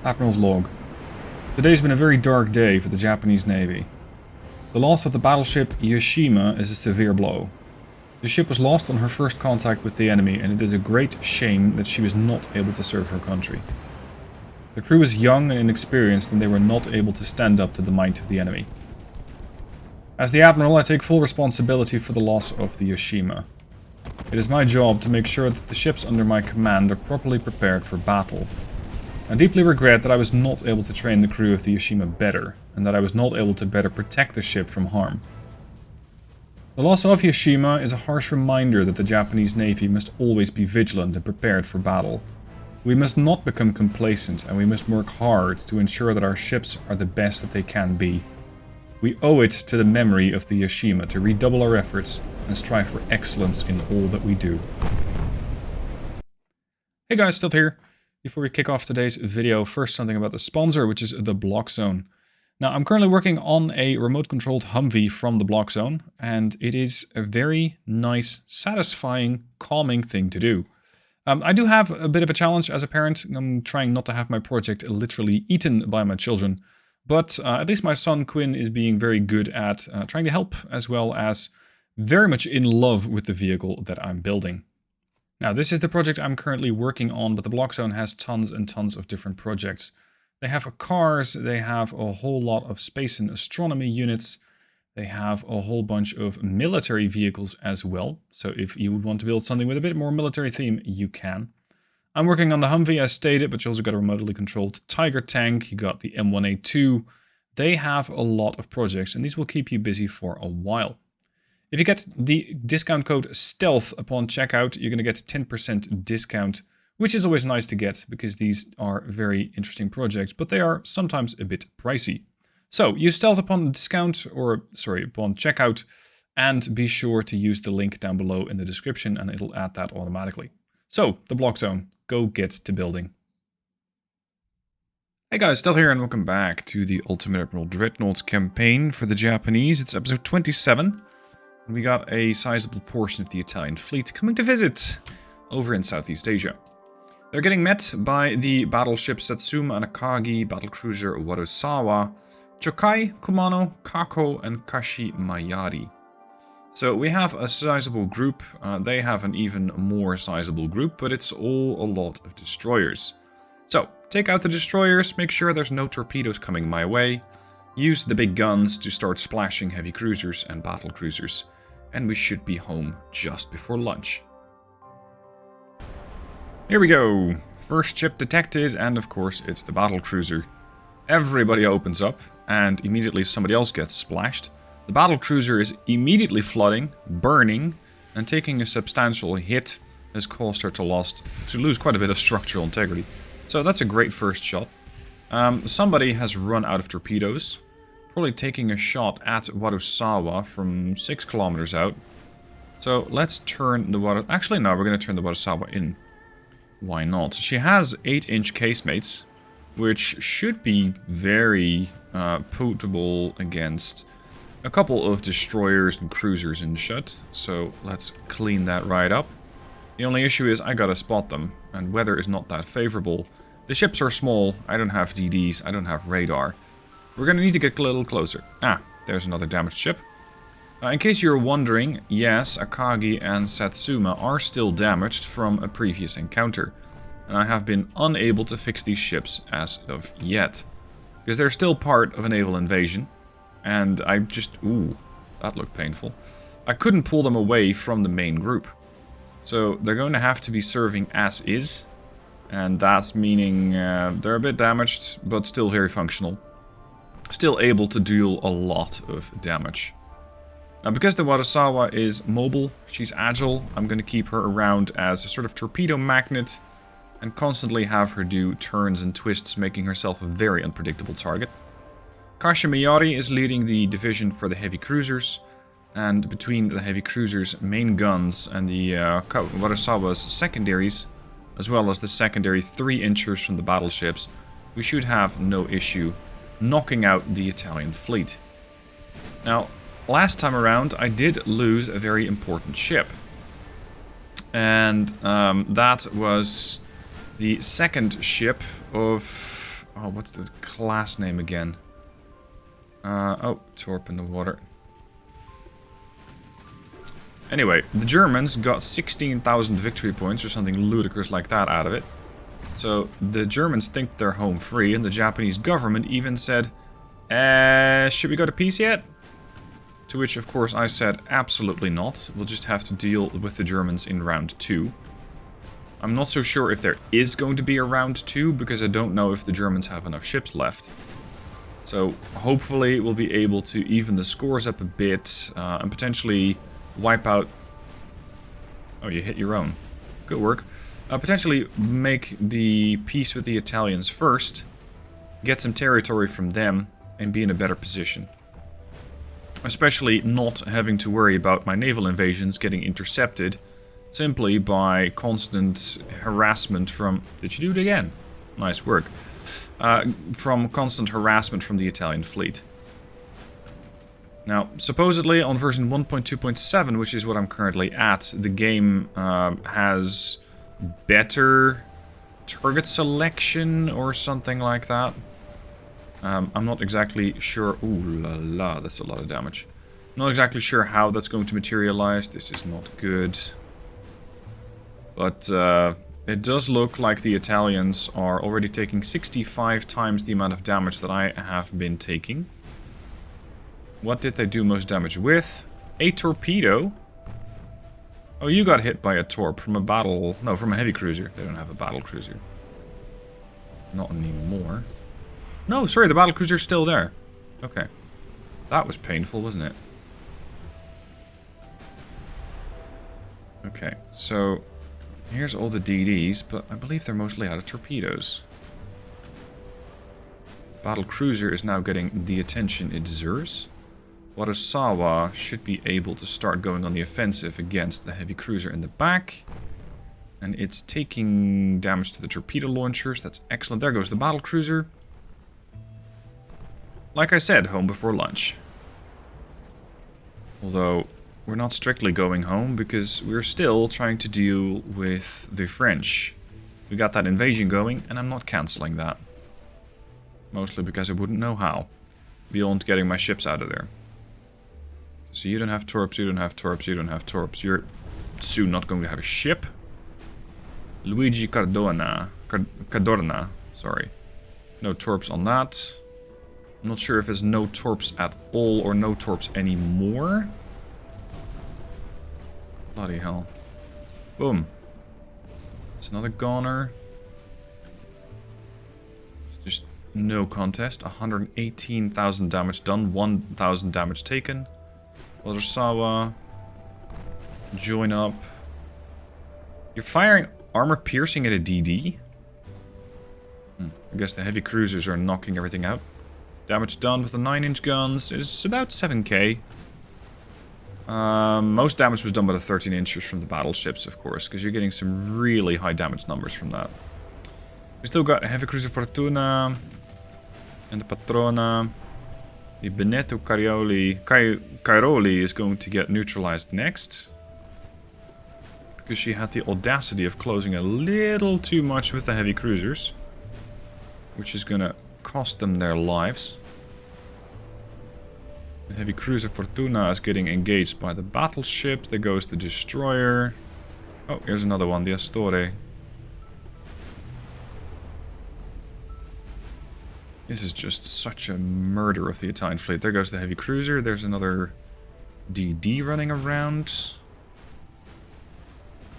Admiral's log. Today's been a very dark day for the Japanese Navy. The loss of the battleship Yoshima is a severe blow. The ship was lost on her first contact with the enemy, and it is a great shame that she was not able to serve her country. The crew was young and inexperienced, and they were not able to stand up to the might of the enemy. As the Admiral, I take full responsibility for the loss of the Yoshima. It is my job to make sure that the ships under my command are properly prepared for battle. I deeply regret that I was not able to train the crew of the Yoshima better, and that I was not able to better protect the ship from harm. The loss of Yoshima is a harsh reminder that the Japanese Navy must always be vigilant and prepared for battle. We must not become complacent, and we must work hard to ensure that our ships are the best that they can be. We owe it to the memory of the Yoshima to redouble our efforts and strive for excellence in all that we do. Hey guys, still here. Before we kick off today's video, first something about the sponsor, which is the Block Zone. Now, I'm currently working on a remote-controlled Humvee from the Block Zone, and it is a very nice, satisfying, calming thing to do. I do have a bit of a challenge as a parent. I'm trying not to have my project literally eaten by my children, but at least my son Quinn is being very good at trying to help, as well as very much in love with the vehicle that I'm building. Now, this is the project I'm currently working on, but the Block Zone has tons and tons of different projects. They have cars, they have a whole lot of space and astronomy units, they have a whole bunch of military vehicles as well. So if you would want to build something with a bit more military theme, you can. I'm working on the Humvee as stated, but you also got a remotely controlled Tiger tank, you got the M1A2. They have a lot of projects, and these will keep you busy for a while. If you get the discount code STEALTH upon checkout, you're going to get 10% discount, which is always nice to get because these are very interesting projects, but they are sometimes a bit pricey. So use STEALTH upon discount, upon checkout, and be sure to use the link down below in the description and it'll add that automatically. So, the Block Zone, go get to building. Hey guys, Stealth here and welcome back to the Ultimate Admiral Dreadnoughts campaign for the Japanese. It's episode 27. And we got a sizable portion of the Italian fleet coming to visit over in Southeast Asia. They're getting met by the battleship Satsuma and Akagi, battlecruiser Watasawa, Chokai, Kumano, Kako, and Kashi Mayari. So we have a sizable group, they have an even more sizable group, but it's all a lot of destroyers. So, take out the destroyers, make sure there's no torpedoes coming my way, use the big guns to start splashing heavy cruisers and battle cruisers, and we should be home just before lunch. Here we go, first ship detected, and of course it's the battle cruiser. Everybody opens up, and immediately somebody else gets splashed. The battle cruiser is immediately flooding, burning, and taking a substantial hit has caused her to lose quite a bit of structural integrity. So that's a great first shot. Somebody has run out of torpedoes, probably taking a shot at Watasawa from 6 kilometers out. So let's turn the actually no, we're going to turn the Watasawa in. Why not? She has 8-inch casemates, which should be very potable against a couple of destroyers and cruisers in shut, so let's clean that right up. The only issue is I gotta spot them, and weather is not that favorable. The ships are small, I don't have DDs, I don't have radar. We're gonna need to get a little closer. Ah, there's another damaged ship. In case you're wondering, yes, Akagi and Satsuma are still damaged from a previous encounter. And I have been unable to fix these ships as of yet. Because they're still part of a naval invasion. And I just... ooh, that looked painful. I couldn't pull them away from the main group. So they're going to have to be serving as is. And that's meaning they're a bit damaged, but still very functional. Still able to deal a lot of damage. Now, because the Watasawa is mobile, she's agile, I'm going to keep her around as a sort of torpedo magnet and constantly have her do turns and twists, making herself a very unpredictable target. Kashi Mayari is leading the division for the heavy cruisers, and between the heavy cruisers' main guns and the Watasawa's secondaries, as well as the secondary 3-inchers from the battleships, we should have no issue knocking out the Italian fleet. Now, last time around, I did lose a very important ship. And that was the second ship of Oh, what's the class name again? Oh, Torp in the water. Anyway, the Germans got 16,000 victory points or something ludicrous like that out of it. So the Germans think they're home free, and the Japanese government even said, should we go to peace yet? To which, of course, I said, absolutely not. We'll just have to deal with the Germans in round 2. I'm not so sure if there is going to be a round 2, because I don't know if the Germans have enough ships left. So hopefully we'll be able to even the scores up a bit, and potentially wipe out... Oh, you hit your own. Good work. Potentially make the peace with the Italians first, get some territory from them, and be in a better position. Especially not having to worry about my naval invasions getting intercepted simply by constant harassment from... Did you do it again? Nice work. From constant harassment from the Italian fleet. Now, supposedly on version 1.2.7, which is what I'm currently at, the game has better target selection or something like that. I'm not exactly sure. Ooh la la, that's a lot of damage. Not exactly sure how that's going to materialize. This is not good. But it does look like the Italians are already taking 65 times the amount of damage that I have been taking. What did they do most damage with? A torpedo? Oh, you got hit by a torp from a battle... No, from a heavy cruiser. They don't have a battle cruiser. Not anymore. No, sorry, the battle cruiser's still there. Okay. That was painful, wasn't it? Okay, so... Here's all the DDs, but I believe they're mostly out of torpedoes. Battle cruiser is now getting the attention it deserves. Watasawa should be able to start going on the offensive against the heavy cruiser in the back. And it's taking damage to the torpedo launchers. That's excellent. There goes the battle cruiser. Like I said, home before lunch. Although, we're not strictly going home because we're still trying to deal with the French. We got that invasion going and I'm not cancelling that. Mostly because I wouldn't know how. Beyond getting my ships out of there. So you don't have torps, you don't have torps, you don't have torps. You're soon not going to have a ship. Luigi Cadorna, sorry. No torps on that. I'm not sure if there's no torps at all or no torps anymore. Bloody hell. Boom. It's another goner. It's just no contest. 118,000 damage done, 1,000 damage taken. Watasawa. Join up. You're firing armor piercing at a DD? I guess the heavy cruisers are knocking everything out. Damage done with the 9-inch guns is about 7k. Most damage was done by the 13-inchers from the battleships, of course, because you're getting some really high damage numbers from that. We still got Heavy Cruiser Fortuna and the Patrona. The Benetto Cairoli is going to get neutralized next. Because she had the audacity of closing a little too much with the heavy cruisers. Which is going to cost them their lives. The heavy cruiser Fortuna is getting engaged by the battleship. There goes the destroyer. Oh, here's another one, the Astore. This is just such a murder of the Italian fleet. There goes the heavy cruiser. There's another DD running around.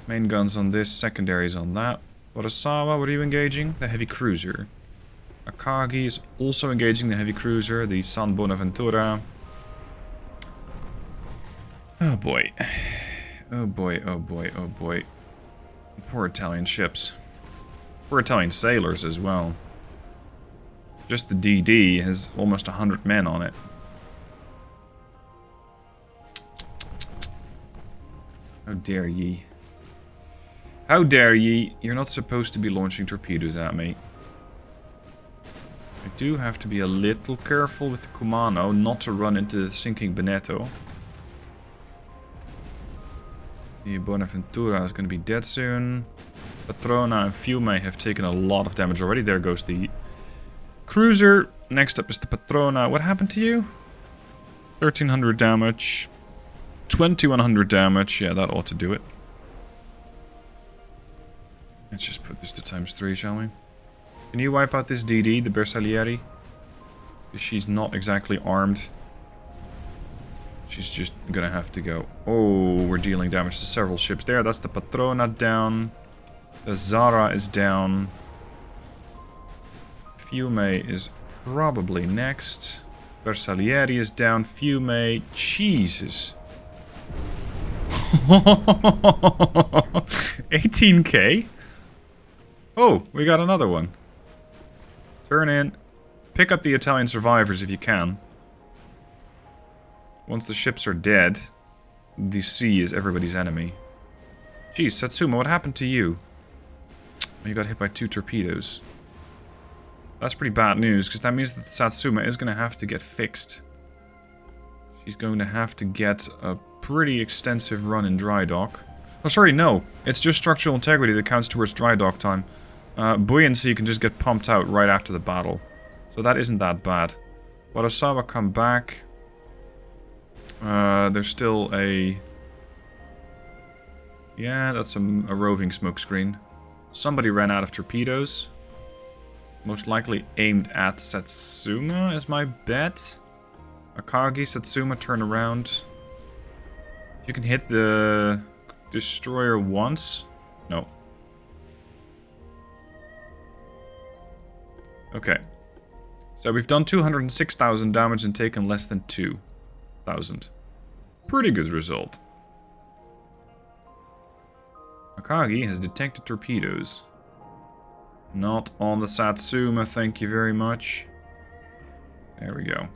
Main guns on this, secondaries on that. Watasawa, what are you engaging? The heavy cruiser. Akagi is also engaging the heavy cruiser, the San Bonaventura. Oh boy. Oh boy, oh boy, oh boy. Poor Italian ships. Poor Italian sailors as well. Just the DD has almost 100 men on it. How dare ye. How dare ye. You're not supposed to be launching torpedoes at me. I do have to be a little careful with the Kumano not to run into the sinking Benetto. The Bonaventura is going to be dead soon. Patrona and Fiume have taken a lot of damage already. There goes the cruiser. Next up is the Patrona. What happened to you? 1300 damage. 2100 damage. Yeah, that ought to do it. Let's just put this to ×3, shall we? Can you wipe out this DD, the Bersaglieri? She's not exactly armed. She's just gonna have to go. Oh, we're dealing damage to several ships there. That's the Patrona down. The Zara is down. Fiume is probably next. Bersaglieri is down. Fiume. Jesus. 18k? Oh, we got another one. Turn in. Pick up the Italian survivors if you can. Once the ships are dead, the sea is everybody's enemy. Jeez, Satsuma, what happened to you? You got hit by 2 torpedoes. That's pretty bad news, because that means that Satsuma is going to have to get fixed. She's going to have to get a pretty extensive run in dry dock. Oh, sorry, no. It's just structural integrity that counts towards dry dock time. Buoyancy can just get pumped out right after the battle. So that isn't that bad. Wadasawa come back. There's still a... Yeah, that's a roving smokescreen. Somebody ran out of torpedoes. Most likely aimed at Satsuma is my bet. Akagi, Satsuma, turn around. You can hit the destroyer once. No. Okay. So we've done 206,000 damage and taken less than 2,000. Pretty good result. Akagi has detected torpedoes. Not on the Satsuma, thank you very much. There we go.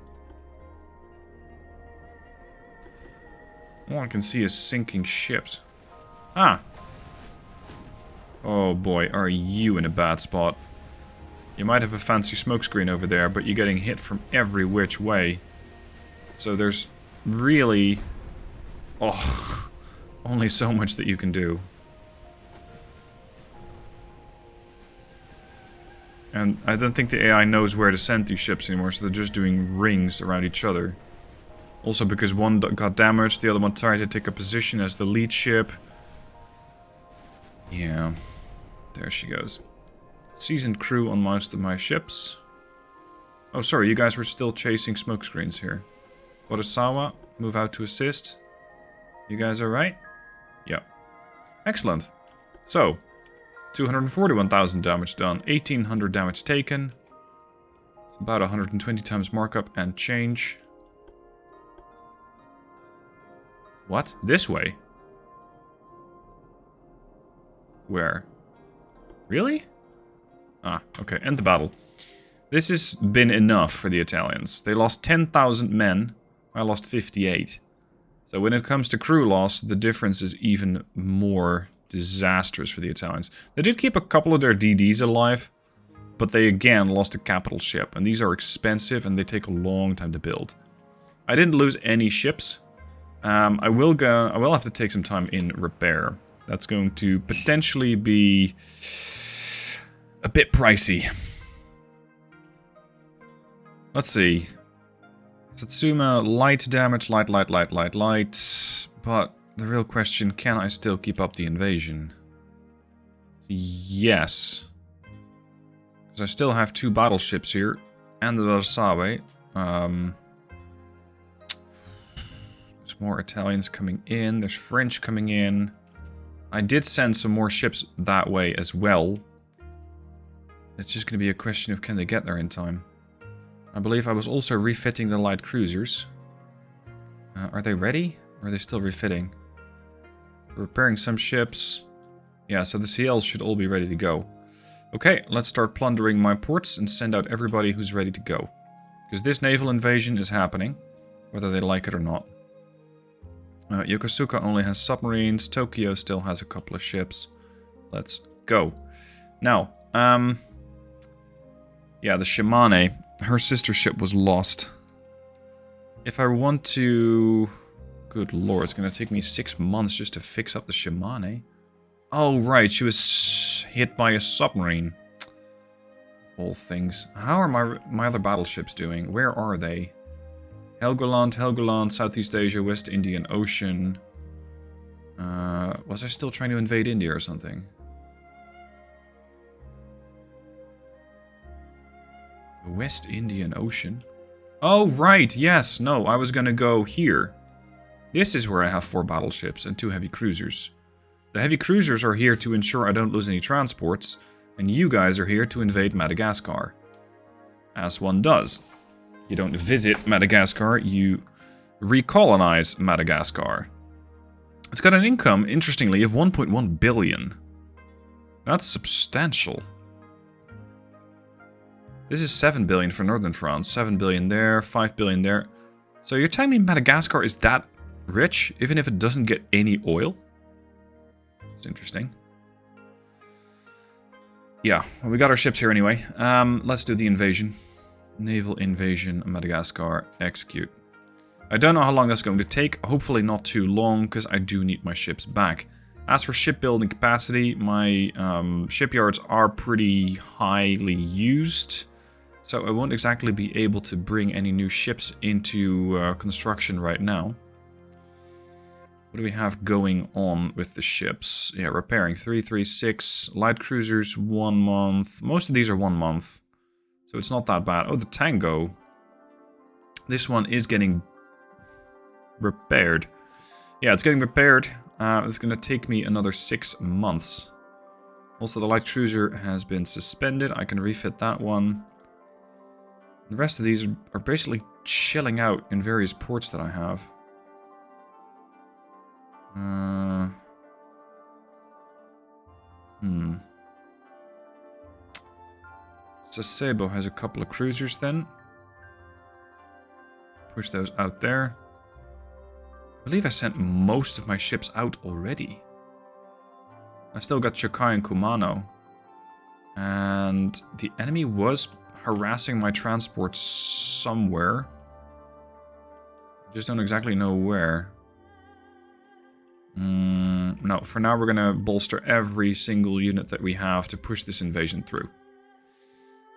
All I can see is sinking ships. Ah! Oh boy, are you in a bad spot. You might have a fancy smokescreen over there, but you're getting hit from every which way. So there's really... Oh, only so much that you can do. And I don't think the AI knows where to send these ships anymore, so they're just doing rings around each other. Also because one got damaged, the other one tried to take a position as the lead ship. Yeah, there she goes. Seasoned crew on most of my ships. Oh, sorry, you guys were still chasing smokescreens here. Wadasawa, move out to assist. You guys alright? Yeah. Excellent. So, 241,000 damage done, 1,800 damage taken. It's about 120 times markup and change. What? This way? Where? Really? Ah, okay, end the battle. This has been enough for the Italians. They lost 10,000 men. I lost 58. So when it comes to crew loss, the difference is even more disastrous for the Italians. They did keep a couple of their DDs alive, but they again lost a capital ship. And these are expensive and they take a long time to build. I didn't lose any ships. I will have to take some time in repair. That's going to potentially be a bit pricey. Let's see. Satsuma, light damage, light. But the real question, can I still keep up the invasion? Yes. Because I still have 2 battleships here. And the Versailles. There's more Italians coming in. There's French coming in. I did send some more ships that way as well. It's just going to be a question of can they get there in time. I believe I was also refitting the light cruisers. Are they ready? Or are they still refitting? Repairing some ships. Yeah, so the CLs should all be ready to go. Okay, let's start plundering my ports and send out everybody who's ready to go. Because this naval invasion is happening, whether they like it or not. Yokosuka only has submarines. Tokyo still has a couple of ships. Let's go. Now, yeah, the Shimane, her sister ship was lost. If I want to... Good lord, it's going to take me 6 months just to fix up the Shimane. Oh, right, she was hit by a submarine. all things. How are my other battleships doing? Where are they? Helgoland, Southeast Asia, West Indian Ocean. Was I still trying to invade India or something? The West Indian Ocean? Oh, right, yes. No, I was gonna go here. This is where I have 4 battleships and 2 heavy cruisers. The heavy cruisers are here to ensure I don't lose any transports, and you guys are here to invade Madagascar. As one does. You don't visit Madagascar, you recolonize Madagascar. It's got an income, interestingly, of 1.1 billion. That's substantial. This is 7 billion for northern France, 7 billion there, 5 billion there. So you're telling me Madagascar is that rich, even if it doesn't get any oil? It's interesting. Yeah, well, we got our ships here anyway. Let's do the invasion. Naval invasion, Madagascar, execute. I don't know how long that's going to take. Hopefully not too long, because I do need my ships back. As for shipbuilding capacity, my shipyards are pretty highly used. So I won't exactly be able to bring any new ships into construction right now. What do we have going on with the ships? Yeah, repairing 336, light cruisers 1 month. Most of these are 1 month, so it's not that bad. Oh, the Tango. This one is getting repaired. Yeah, it's getting repaired. It's going to take me another 6 months. Also, the light cruiser has been suspended. I can refit that one. The rest of these are basically chilling out in various ports that I have. Sasebo has a couple of cruisers then. Push those out there. I believe I sent most of my ships out already. I still got Chokai and Kumano. And the enemy was harassing my transports somewhere. I just don't exactly know where. No, for now we're gonna bolster every single unit that we have to push this invasion through.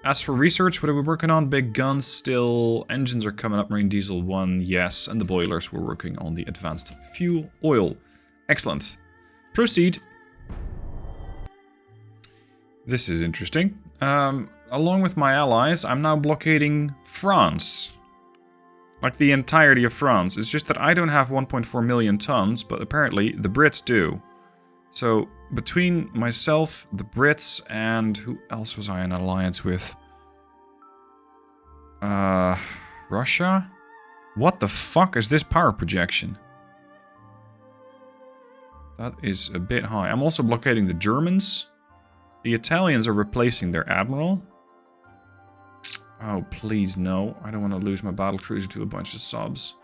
As for research, what are we working on? Big guns still. Engines are coming up. Marine Diesel 1, yes. And the boilers, we're working on the advanced fuel oil. Excellent. Proceed. This is interesting. Along with my allies, I'm now blockading France. Like the entirety of France. It's just that I don't have 1.4 million tons, but apparently the Brits do. So, between myself, the Brits, and who else was I in alliance with? Russia? What the fuck is this power projection? That is a bit high. I'm also blockading the Germans. The Italians are replacing their admiral. Oh, please no. I don't want to lose my battlecruiser to a bunch of subs.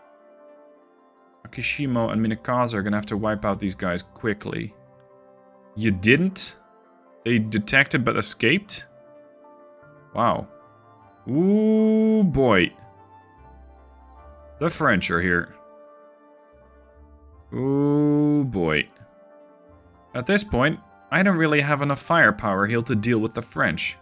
Akishimo and Minakaza are going to have to wipe out these guys quickly. You didn't? They detected but escaped? Wow. Ooh, boy. The French are here. Ooh, boy. At this point, I don't really have enough firepower here to deal with the French.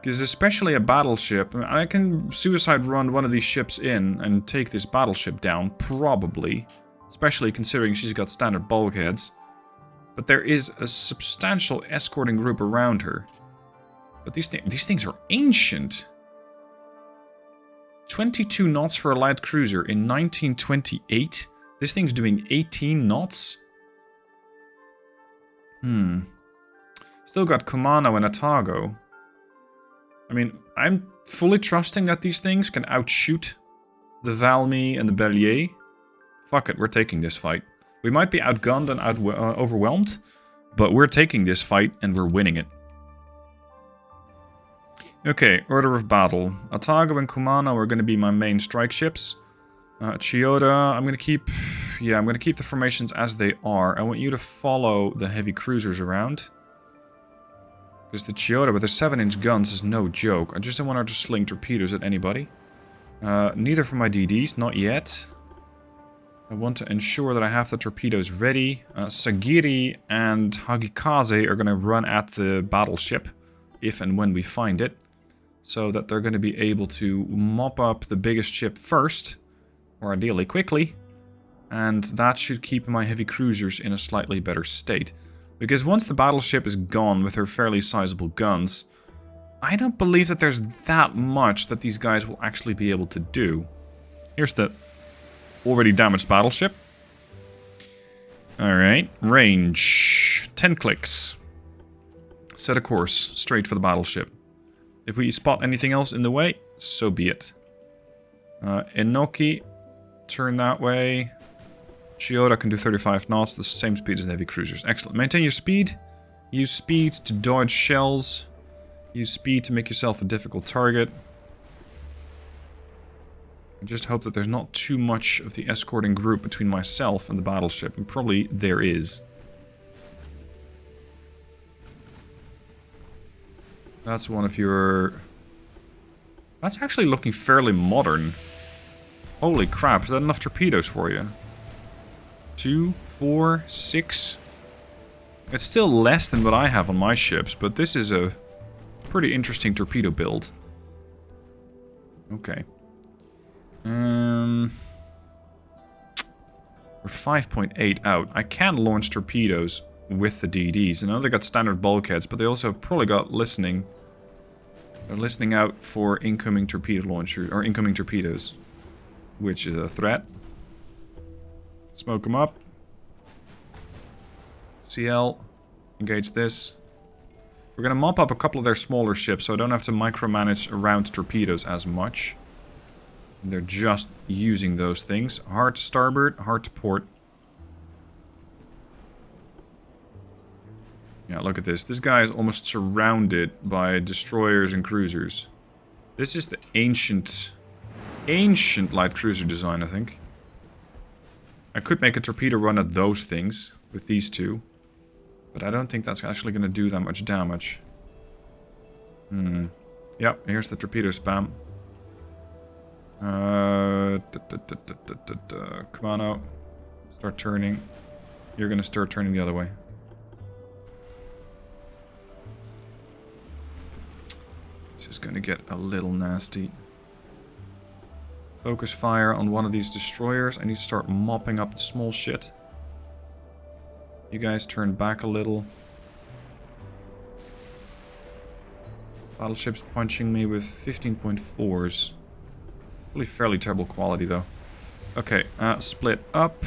Because especially a battleship, I can suicide run one of these ships in and take this battleship down, probably. Especially considering she's got standard bulkheads. But there is a substantial escorting group around her. But these things are ancient. 22 knots for a light cruiser in 1928. This thing's doing 18 knots. Still got Kumano and Atago. I mean, I'm fully trusting that these things can outshoot the Valmy and the Bellier. Fuck it, we're taking this fight. We might be outgunned and overwhelmed, but we're taking this fight and we're winning it. Okay, order of battle. Atago and Kumano are going to be my main strike ships. Chiyoda, I'm going to keep... Yeah, I'm going to keep the formations as they are. I want you to follow the heavy cruisers around. Because the Chiyoda with their 7-inch guns is no joke. I just don't want her to sling torpedoes at anybody. Neither for my DDs, not yet. I want to ensure that I have the torpedoes ready. Sagiri and Hagikaze are going to run at the battleship. if and when we find it. So that they're going to be able to mop up the biggest ship first, or ideally quickly. And that should keep my heavy cruisers in a slightly better state. Because once the battleship is gone with her fairly sizable guns, I don't believe that there's that much that these guys will actually be able to do. Here's the already damaged battleship. Alright, range. 10 clicks. Set a course straight for the battleship. If we spot anything else in the way, so be it. Inoki, turn that way. Chiyoda can do 35 knots, the same speed as the heavy cruisers. Excellent. Maintain your speed. Use speed to dodge shells. Use speed to make yourself a difficult target. I just hope that there's not too much of the escorting group between myself and the battleship. And probably there is. That's one of your... That's actually looking fairly modern. Holy crap, is that enough torpedoes for you? 2, 4, 6. It's still less than what I have on my ships, but this is a pretty interesting torpedo build. Okay. We're 5.8 out. I can launch torpedoes with the DDs. I know they got standard bulkheads, but they also probably got listening. They're listening out for incoming torpedo launcher or incoming torpedoes, which is a threat. Smoke them up. CL, engage this. We're going to mop up a couple of their smaller ships, so I don't have to micromanage around torpedoes as much. They're just using those things. Hard to starboard, hard to port. Yeah, look at this. This guy is almost surrounded by destroyers and cruisers. This is the ancient light cruiser design, I think. I could make a torpedo run at those things with these two. But I don't think that's actually going to do that much damage. Yep, here's the torpedo spam. Come on out. Start turning. You're going to start turning the other way. This is going to get a little nasty. Focus fire on one of these destroyers. I need to start mopping up the small shit. You guys turn back a little. Battleship's punching me with 15.4s. Really fairly terrible quality though. Okay, split up.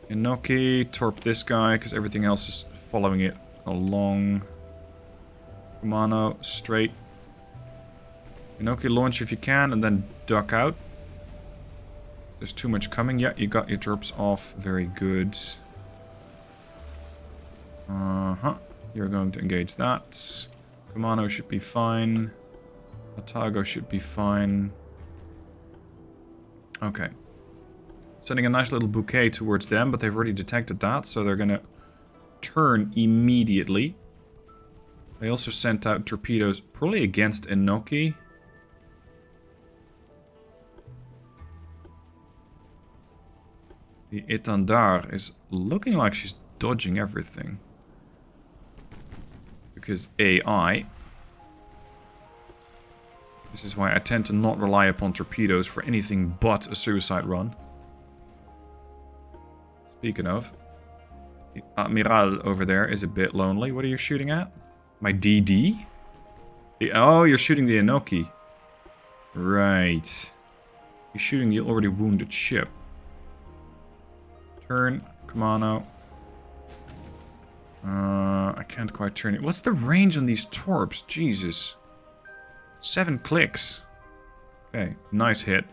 Inoki, torp this guy because everything else is following it along. Kumano, straight. Inoki, launch if you can and then duck out. There's too much coming. Yeah, you got your torps off. Very good. You're going to engage that. Kumano should be fine. Otago should be fine. Okay. Sending a nice little bouquet towards them, but they've already detected that, so they're going to turn immediately. They also sent out torpedoes, probably against Inoki. The Itandar is looking like she's dodging everything. Because AI. This is why I tend to not rely upon torpedoes for anything but a suicide run. Speaking of, the Admiral over there is a bit lonely. What are you shooting at? My DD? Oh, you're shooting the Inoki. Right. You're shooting the already wounded ship. Turn. Come on out. I can't quite turn it. What's the range on these torps? Jesus. 7 clicks. Okay, nice hit.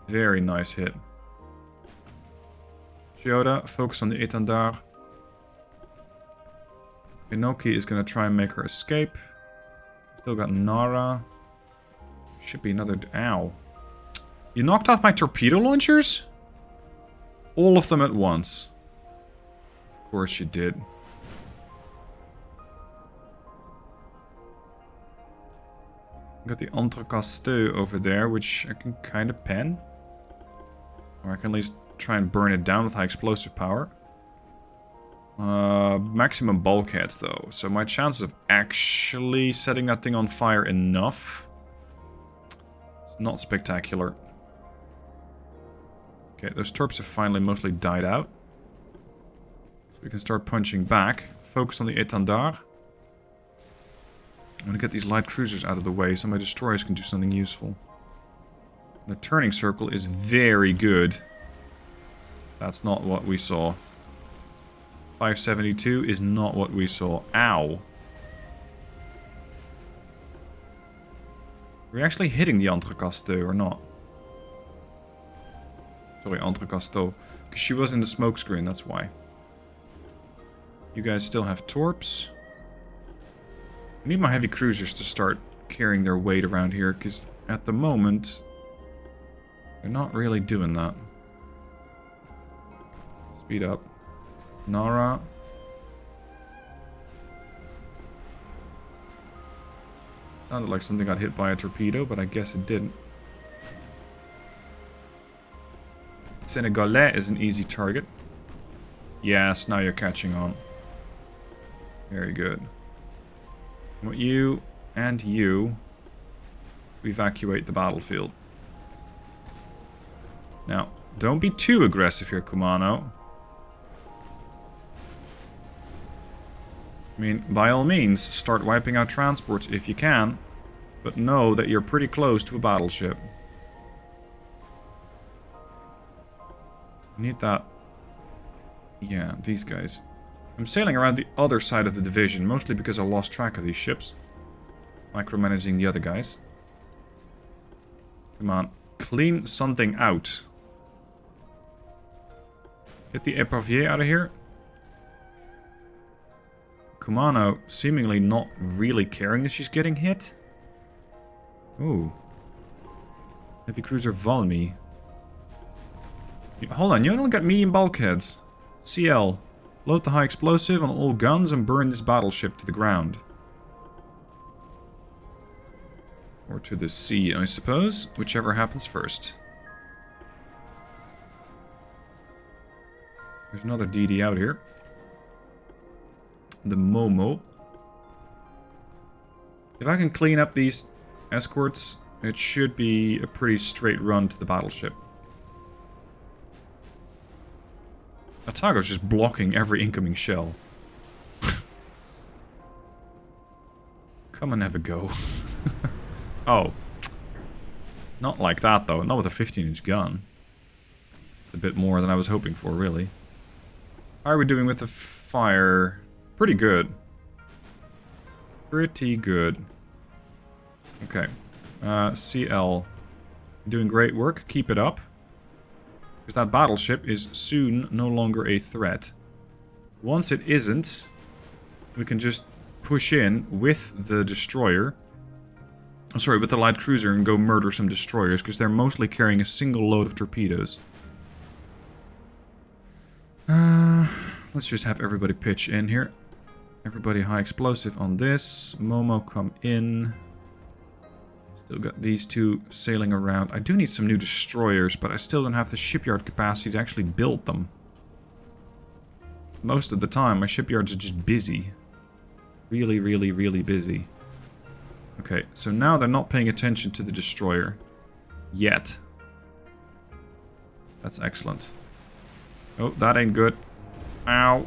Very nice hit. Chiyoda, focus on the Itandar. Inoki is going to try and make her escape. Still got Nara. Should be another... Ow. You knocked off my torpedo launchers? All of them at once. Of course you did. Got the Entrecasteau over there, which I can kind of pen. Or I can at least try and burn it down with high explosive power. Maximum bulkheads though. So my chance of actually setting that thing on fire enough. Not spectacular. Okay, those torps have finally mostly died out. So we can start punching back. Focus on the étendard. I'm gonna get these light cruisers out of the way so my destroyers can do something useful. The turning circle is very good. That's not what we saw. 572 is not what we saw. Ow. Are we actually hitting the Entrecasteaux or not? Sorry, Entrecasteaux. Because she was in the smokescreen, that's why. You guys still have torps. I need my heavy cruisers to start carrying their weight around here, because at the moment, they're not really doing that. Speed up. Nara. Sounded like something got hit by a torpedo, but I guess it didn't. Senegalais is an easy target. Yes, now you're catching on. Very good. I want you and you to evacuate the battlefield. Now, don't be too aggressive here, Kumano. I mean, by all means, start wiping out transports if you can, but know that you're pretty close to a battleship. Need that. Yeah, these guys. I'm sailing around the other side of the division, mostly because I lost track of these ships. Micromanaging the other guys. Come on, clean something out. Get the Epervier out of here. Kumano seemingly not really caring that she's getting hit. Ooh. Heavy cruiser Valmy. Hold on, you only got medium bulkheads. CL. Load the high explosive on all guns and burn this battleship to the ground. Or to the sea, I suppose. Whichever happens first. There's another DD out here. The Momo. If I can clean up these escorts, it should be a pretty straight run to the battleship. Atago's just blocking every incoming shell. Come and have a go. Oh. Not like that, though. Not with a 15-inch gun. It's a bit more than I was hoping for, really. How are we doing with the fire? Pretty good. Pretty good. Okay. CL. Doing great work. Keep it up. Because that battleship is soon no longer a threat. Once it isn't, we can just push in with the destroyer. Oh, sorry, with the light cruiser and go murder some destroyers, because they're mostly carrying a single load of torpedoes. Let's just have everybody pitch in here. Everybody high explosive on this. Momo, come in. Still got these two sailing around. I do need some new destroyers, but I still don't have the shipyard capacity to actually build them. Most of the time, my shipyards are just busy. Really, really, really busy. Okay, so now they're not paying attention to the destroyer. Yet. That's excellent. Oh, that ain't good. Ow.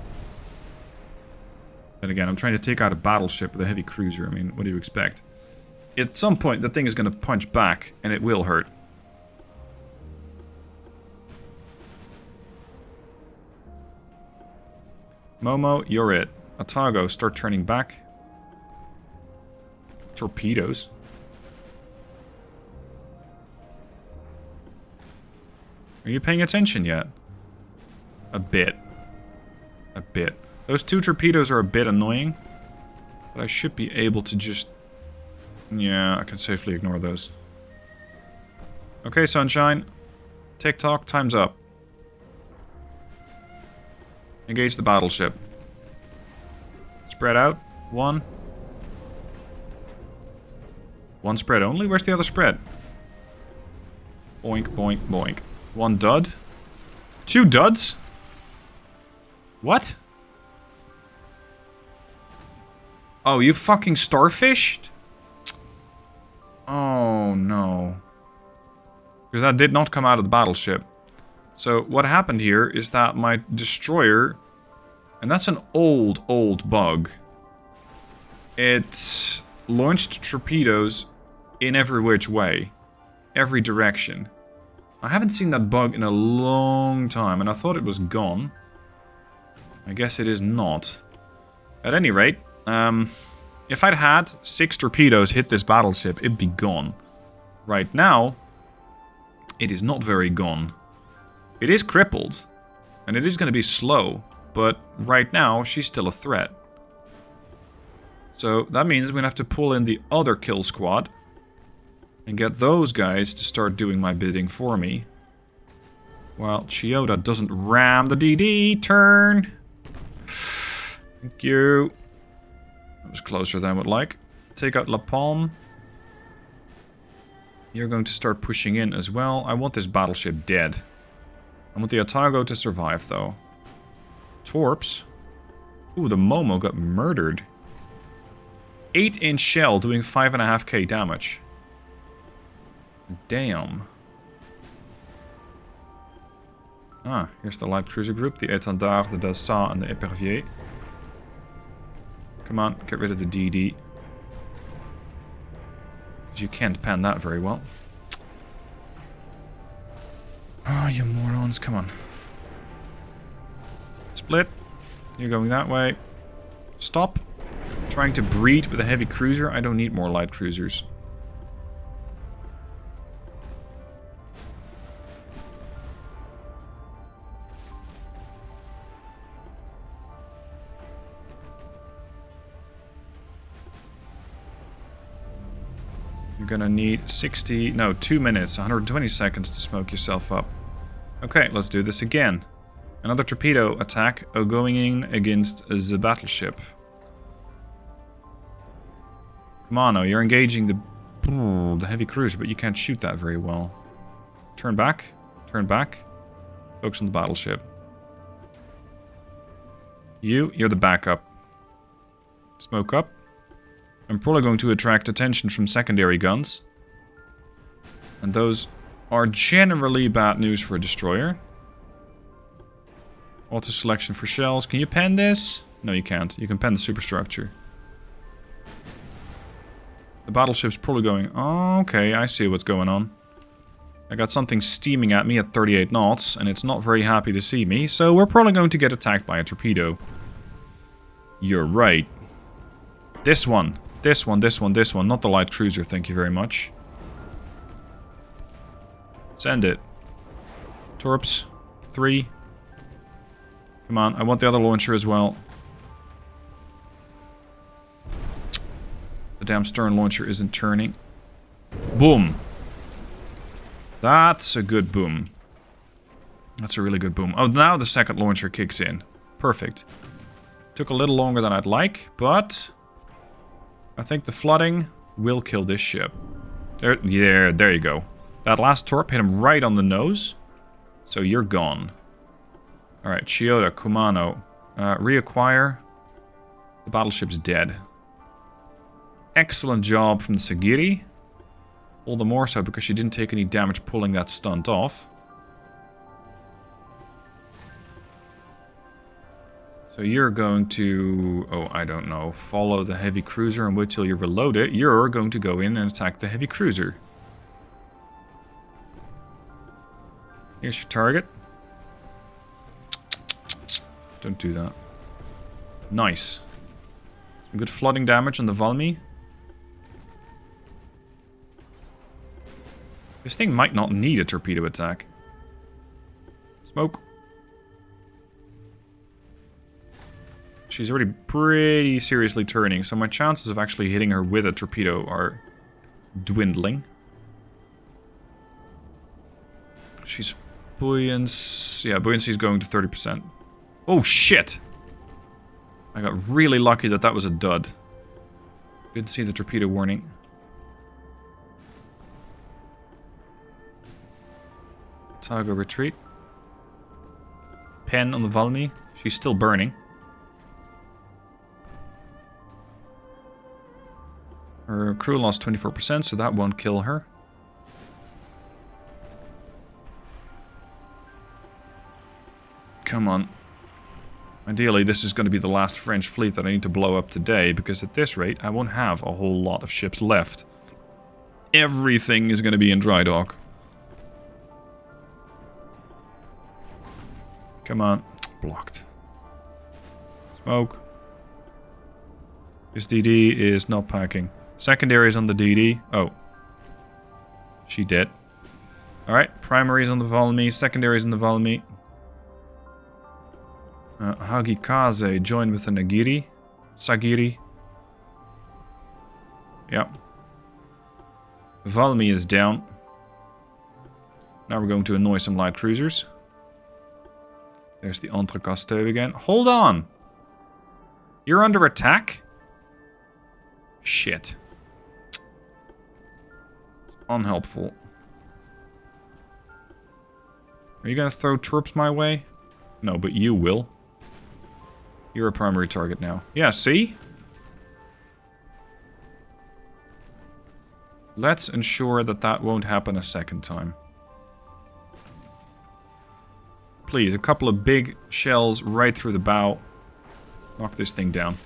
And again, I'm trying to take out a battleship with a heavy cruiser. I mean, what do you expect? At some point, the thing is going to punch back, and it will hurt. Momo, you're it. Atago, start turning back. Torpedoes. Are you paying attention yet? A bit. A bit. Those two torpedoes are a bit annoying. But I should be able to just... Yeah, I can safely ignore those. Okay, Sunshine. TikTok, time's up. Engage the battleship. Spread out. One. One spread only? Where's the other spread? Boink, boink, boink. One dud? Two duds? What? Oh, you fucking starfished? Oh, no. Because that did not come out of the battleship. So what happened here is that my destroyer... And that's an old bug. It launched torpedoes in every which way. Every direction. I haven't seen that bug in a long time, and I thought it was gone. I guess it is not. At any rate, if I'd had 6 torpedoes hit this battleship, it'd be gone. Right now, it is not very gone. It is crippled, and it is going to be slow, but right now, she's still a threat. So that means we're going to have to pull in the other kill squad and get those guys to start doing my bidding for me. While Chiyoda doesn't ram the DD turn. Thank you. That was closer than I would like. Take out La Palme. You're going to start pushing in as well. I want this battleship dead. I want the Otago to survive, though. Torps. Ooh, the Momo got murdered. 8-inch shell doing 5.5k damage. Damn. Ah, here's the light cruiser group. The Étendard, the Dassault, and the Épervier. Come on, get rid of the DD. Because you can't pan that very well. Ah, you morons, come on. Split. You're going that way. Stop. Trying to breed with a heavy cruiser. I don't need more light cruisers. You're gonna need 2 minutes, 120 seconds to smoke yourself up. Okay, let's do this again. Another torpedo attack going in against the battleship. Come on, oh, you're engaging the heavy cruiser, but you can't shoot that very well. Turn back. Turn back. Focus on the battleship. You're the backup. Smoke up. I'm probably going to attract attention from secondary guns. And those are generally bad news for a destroyer. Auto selection for shells. Can you pen this? No, you can't. You can pen the superstructure. The battleship's probably going, oh, okay, I see what's going on. I got something steaming at me at 38 knots, and it's not very happy to see me, so we're probably going to get attacked by a torpedo. You're right. This one. This one, this one, this one. Not the light cruiser, thank you very much. Send it. Torps. 3. Come on, I want the other launcher as well. The damn stern launcher isn't turning. Boom. That's a good boom. That's a really good boom. Oh, now the second launcher kicks in. Perfect. Took a little longer than I'd like, but I think the flooding will kill this ship. There you go. That last torp hit him right on the nose. So you're gone. Alright, Chiyoda, Kumano. Reacquire. The battleship's dead. Excellent job from the Sagiri. All the more so because she didn't take any damage pulling that stunt off. So you're going to, oh, I don't know, follow the heavy cruiser and wait till you reload it. You're going to go in and attack the heavy cruiser. Here's your target. Don't do that. Nice. Some good flooding damage on the Valmy. This thing might not need a torpedo attack. Smoke. She's already pretty seriously turning, so my chances of actually hitting her with a torpedo are dwindling. She's buoyancy. Yeah, buoyancy is going to 30%. Oh shit! I got really lucky that that was a dud. Didn't see the torpedo warning. Otago retreat. Pen on the Valmy. She's still burning. Her crew lost 24%, so that won't kill her. Come on. Ideally, this is going to be the last French fleet that I need to blow up today, because at this rate, I won't have a whole lot of ships left. Everything is going to be in dry dock. Come on. Blocked. Smoke. This DD is not packing. Secondary is on the DD. Oh. She did. Alright, primary is on the Valmy, secondary is on the Valmy. Hagikaze joined with the Nagiri. Sagiri. Yep. Valmy is down. Now we're going to annoy some light cruisers. There's the Entrecasteau again. Hold on! You're under attack? Shit. It's unhelpful. Are you gonna throw troops my way? No, but you will. You're a primary target now. Yeah, see? Let's ensure that that won't happen a second time. Please, a couple of big shells right through the bow. Knock this thing down.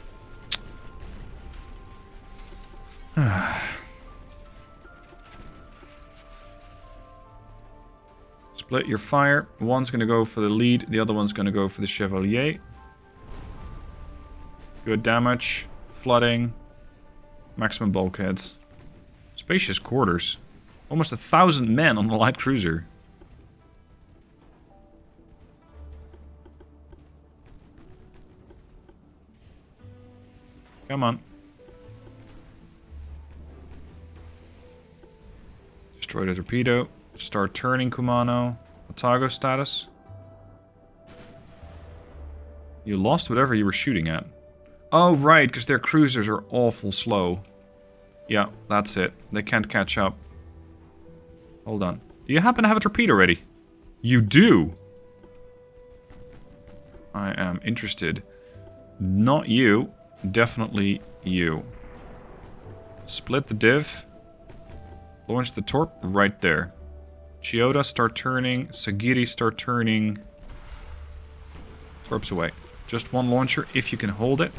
Split your fire. One's going to go for the lead, the other one's going to go for the Chevalier. Good damage. Flooding. Maximum bulkheads. Spacious quarters. Almost 1,000 men on the light cruiser. Come on. Destroy the torpedo. Start turning Kumano. Otago status. You lost whatever you were shooting at. Oh, right, because their cruisers are awful slow. Yeah, that's it. They can't catch up. Hold on. Do you happen to have a torpedo ready? You do! I am interested. Not you. Definitely you. Split the div. Launch the torp right there. Chiyoda, start turning. Sagiri, start turning. Torps away. Just one launcher, if you can hold it.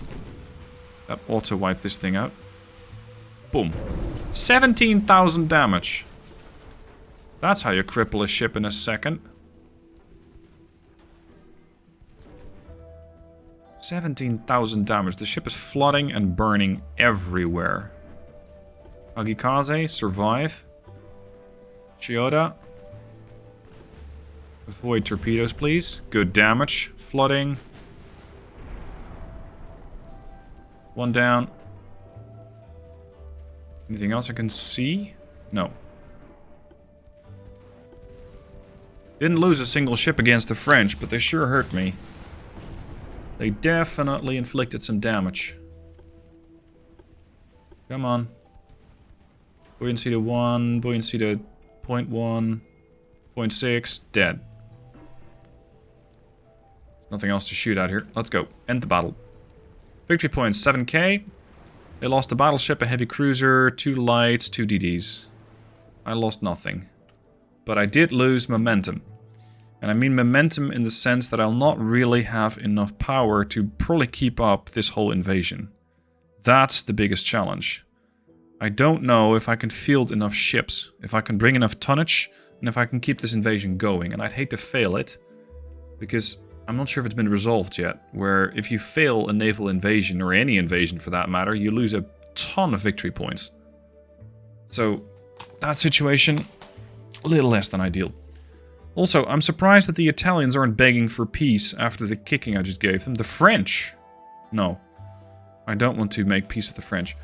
That ought to wipe this thing out. Boom. 17,000 damage. That's how you cripple a ship in a second. 17,000 damage. The ship is flooding and burning everywhere. Agikaze, survive. Chiyoda. Avoid torpedoes, please. Good damage. Flooding. One down. Anything else I can see? No. Didn't lose a single ship against the French, but they sure hurt me. They definitely inflicted some damage. Come on. Buoyancy to 1, buoyancy to 0.1, 0.6, dead. Nothing else to shoot at here. Let's go. End the battle. Victory points, 7k. They lost a battleship, a heavy cruiser, 2 lights, 2 DDs. I lost nothing. But I did lose momentum. And I mean momentum in the sense that I'll not really have enough power to probably keep up this whole invasion. That's the biggest challenge. I don't know if I can field enough ships, if I can bring enough tonnage, and if I can keep this invasion going. And I'd hate to fail it, because I'm not sure if it's been resolved yet, where if you fail a naval invasion, or any invasion for that matter, you lose a ton of victory points. So, that situation, a little less than ideal. Also, I'm surprised that the Italians aren't begging for peace after the kicking I just gave them. The French! No. I don't want to make peace with the French.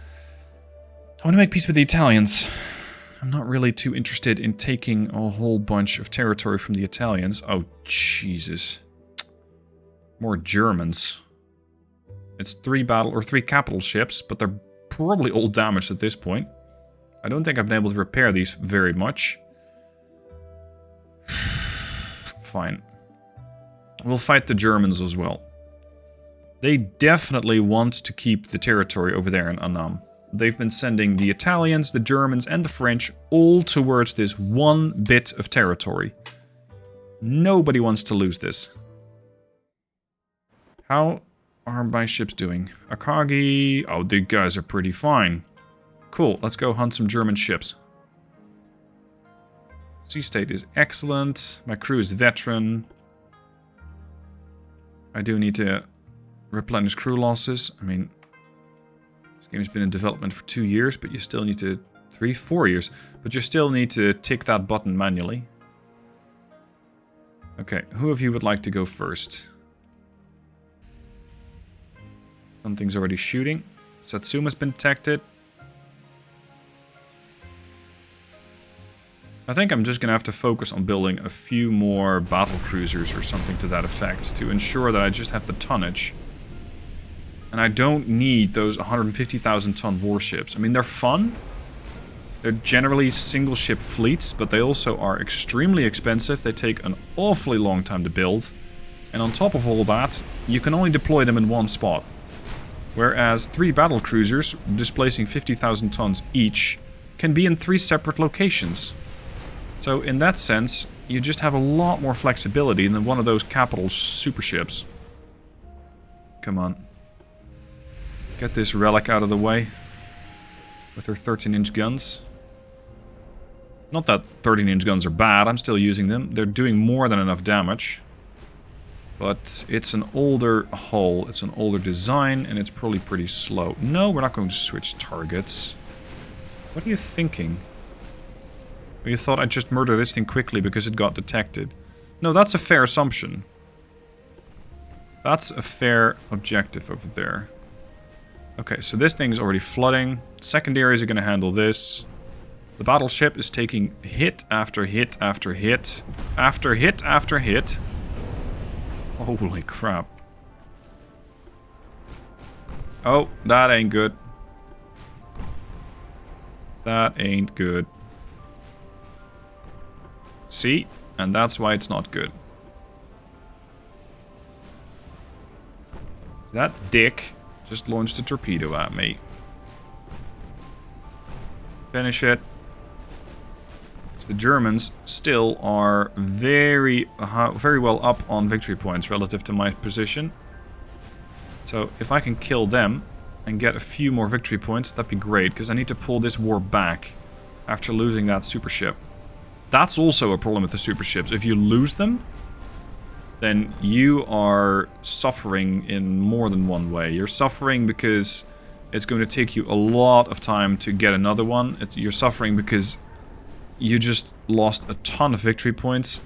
I want to make peace with the Italians. I'm not really too interested in taking a whole bunch of territory from the Italians. Oh, Jesus. More Germans. It's 3 capital ships, but they're probably all damaged at this point. I don't think I've been able to repair these very much. Fine. We'll fight the Germans as well. They definitely want to keep the territory over there in Annam. they've been sending the Italians, the Germans, and the French all towards this one bit of territory. Nobody wants to lose this. How are my ships doing? Akagi... Oh, the guys are pretty fine. Cool, let's go hunt some German ships. Sea state is excellent. My crew is veteran. I do need to replenish crew losses. I mean, this game has been in development for 2 years, but you still need to... 4 years. But you still need to tick that button manually. Okay, who of you would like to go first? Something's already shooting. Satsuma's been detected. I think I'm just going to have to focus on building a few more battle cruisers or something to that effect to ensure that I just have the tonnage. And I don't need those 150,000 ton warships. I mean, they're fun. They're generally single ship fleets, but they also are extremely expensive. They take an awfully long time to build. And on top of all that, you can only deploy them in one spot. Whereas 3 battle cruisers, displacing 50,000 tons each, can be in 3 separate locations. So in that sense, you just have a lot more flexibility than one of those capital super ships. Come on. Get this relic out of the way. With her 13-inch guns. Not that 13-inch guns are bad, I'm still using them. They're doing more than enough damage. But it's an older hull, it's an older design, and it's probably pretty slow. No, we're not going to switch targets. What are you thinking? Or you thought I'd just murder this thing quickly because it got detected? No, that's a fair assumption. That's a fair objective over there. Okay, so this thing's already flooding. Secondaries are going to handle this. The battleship is taking hit after hit after hit. After hit after hit. Holy crap. Oh, that ain't good. That ain't good. See? And that's why it's not good. That dick just launched a torpedo at me. Finish it. Because the Germans still are very well up on victory points relative to my position. So if I can kill them and get a few more victory points, that'd be great. Because I need to pull this war back after losing that super ship. That's also a problem with the super ships. If you lose them, then you are suffering in more than one way. You're suffering because it's going to take you a lot of time to get another one. You're suffering because you just lost a ton of victory points.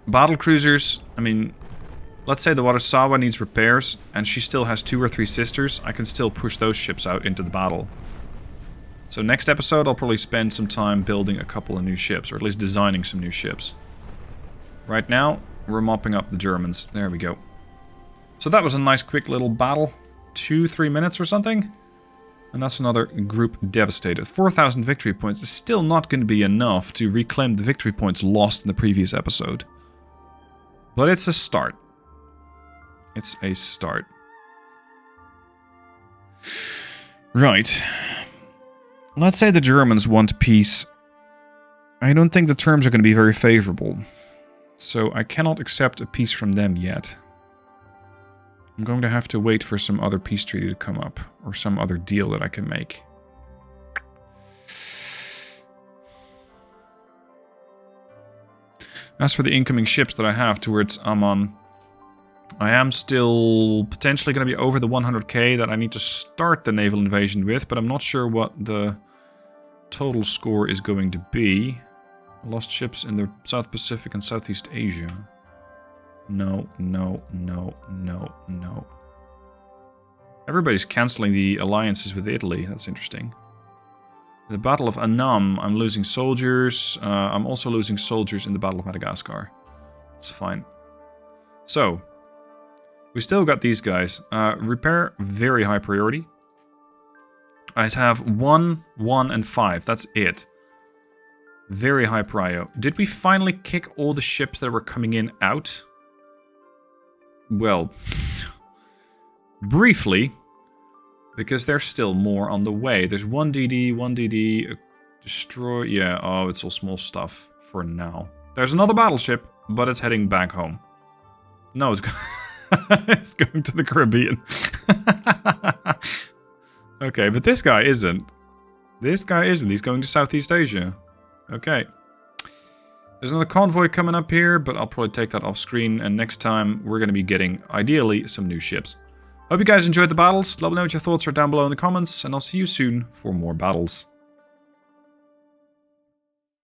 Battle cruisers, I mean, let's say the Watasawa needs repairs and she still has 2 or 3 sisters. I can still push those ships out into the battle. So next episode I'll probably spend some time building a couple of new ships, or at least designing some new ships. Right now, we're mopping up the Germans. There we go. So that was a nice quick little battle. 2-3 minutes or something. And that's another group devastated. 4,000 victory points is still not going to be enough to reclaim the victory points lost in the previous episode. But it's a start. It's a start. Right. Let's say the Germans want peace. I don't think the terms are going to be very favorable. So I cannot accept a peace from them yet. I'm going to have to wait for some other peace treaty to come up. Or some other deal that I can make. As for the incoming ships that I have towards Amman, I am still potentially going to be over the 100k that I need to start the naval invasion with, but I'm not sure what the total score is going to be. Lost ships in the South Pacific and Southeast Asia. No, no, no, no, no. Everybody's cancelling the alliances with Italy. That's interesting. The Battle of Annam, I'm losing soldiers. I'm also losing soldiers in the Battle of Madagascar. It's fine. So, we still got these guys. Repair, very high priority. I'd have 1, 1, and 5. That's it. Very high prio. Did we finally kick all the ships that were coming in out? Well, briefly. Because there's still more on the way. There's 1 DD, 1 DD, destroy... Yeah, oh, it's all small stuff for now. There's another battleship, but it's heading back home. No, it's, it's going to the Caribbean. Okay, but this guy isn't. This guy isn't. He's going to Southeast Asia. Okay. There's another convoy coming up here, but I'll probably take that off screen. And next time, we're going to be getting, ideally, some new ships. Hope you guys enjoyed the battles. Let me know what your thoughts are down below in the comments. And I'll see you soon for more battles.